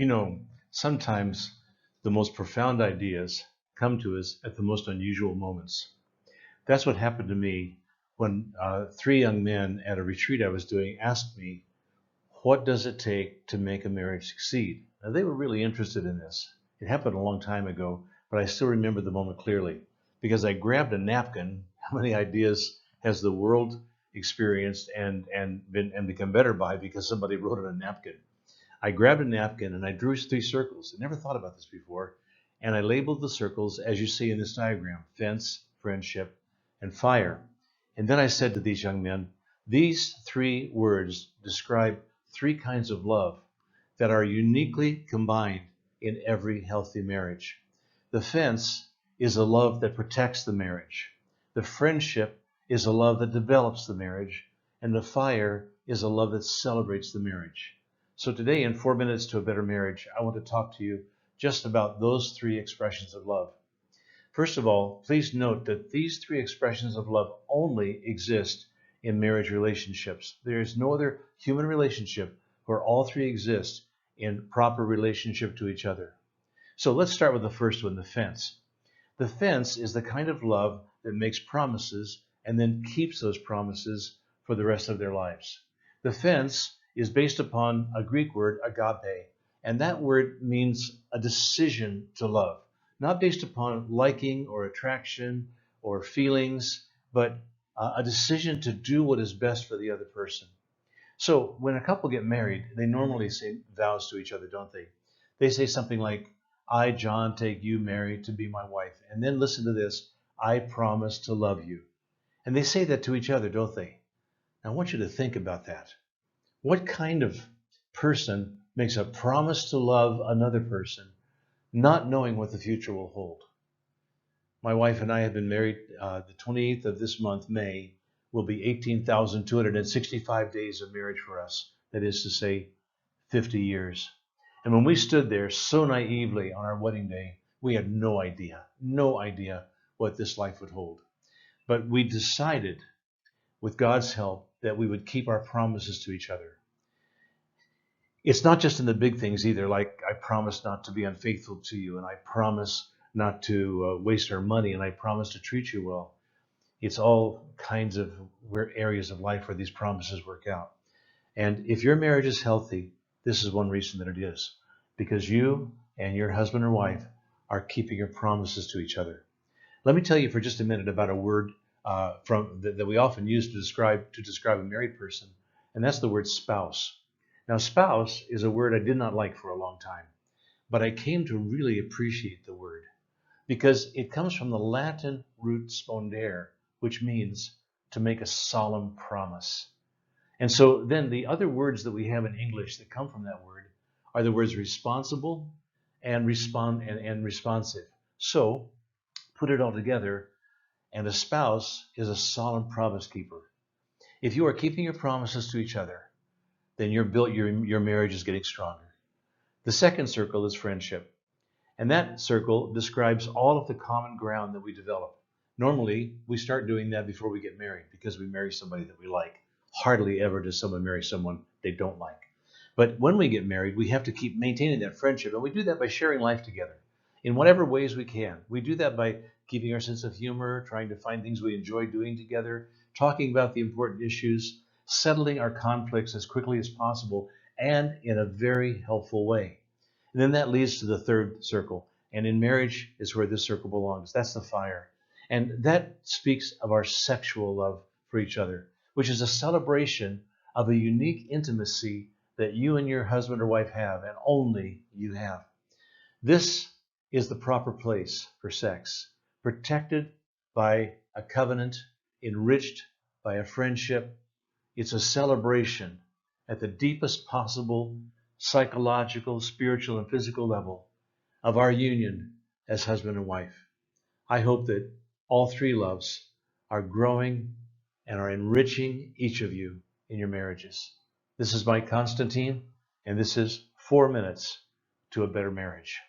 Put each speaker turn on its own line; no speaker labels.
You know, sometimes the most profound ideas come to us at the most unusual moments. That's what happened to me when three young men at a retreat I was doing asked me, what does it take to make a marriage succeed? Now, they were really interested in this. It happened a long time ago, but I still remember the moment clearly because I grabbed a napkin. How many ideas has the world experienced and become better by because somebody wrote on a napkin? I grabbed a napkin and I drew three circles. I never thought about this before. And I labeled the circles as you see in this diagram: fence, friendship, and fire. And then I said to these young men, these three words describe three kinds of love that are uniquely combined in every healthy marriage. The fence is a love that protects the marriage. The friendship is a love that develops the marriage. And the fire is a love that celebrates the marriage. So today, in 4 Minutes to a Better Marriage, I want to talk to you just about those three expressions of love. First of all, please note that these three expressions of love only exist in marriage relationships. There is no other human relationship where all three exist in proper relationship to each other. So let's start with the first one, the fence. The fence is the kind of love that makes promises and then keeps those promises for the rest of their lives. The fence is based upon a Greek word, agape, and that word means a decision to love, not based upon liking or attraction or feelings, but a decision to do what is best for the other person. So when a couple get married, they normally say vows to each other, don't they? They say something like, I, John, take you, Mary, to be my wife. And then listen to this, I promise to love you. And they say that to each other, don't they? Now I want you to think about that. What kind of person makes a promise to love another person, not knowing what the future will hold? My wife and I have been married. The 28th of this month, May, will be 18,265 days of marriage for us. That is to say, 50 years. And when we stood there so naively on our wedding day, we had no idea what this life would hold. But we decided, with God's help, that we would keep our promises to each other. It's not just in the big things either, like I promise not to be unfaithful to you, and I promise not to waste our money, and I promise to treat you well. It's all kinds of areas of life where these promises work out. And if your marriage is healthy, this is one reason that it is. Because you and your husband or wife are keeping your promises to each other. Let me tell you for just a minute about a word that we often use to describe a married person, and that's the word spouse. Now, spouse is a word I did not like for a long time, but I came to really appreciate the word because it comes from the Latin root spondere, which means to make a solemn promise. And so then the other words that we have in English that come from that word are the words responsible and responsive. So put it all together, and a spouse is a solemn promise keeper. If you are keeping your promises to each other, then your marriage is getting stronger. The second circle is friendship. And that circle describes all of the common ground that we develop. Normally, we start doing that before we get married because we marry somebody that we like. Hardly ever does someone marry someone they don't like. But when we get married, we have to keep maintaining that friendship, and we do that by sharing life together in whatever ways we can. We do that by keeping our sense of humor, trying to find things we enjoy doing together, talking about the important issues, settling our conflicts as quickly as possible, and in a very helpful way. And then that leads to the third circle. And in marriage is where this circle belongs. That's the fire. And that speaks of our sexual love for each other, which is a celebration of a unique intimacy that you and your husband or wife have, and only you have. This is the proper place for sex, protected by a covenant, enriched by a friendship. It's a celebration at the deepest possible psychological, spiritual, and physical level of our union as husband and wife. I hope that all three loves are growing and are enriching each of you in your marriages. This is Mike Constantine, and this is 4 Minutes to a Better Marriage.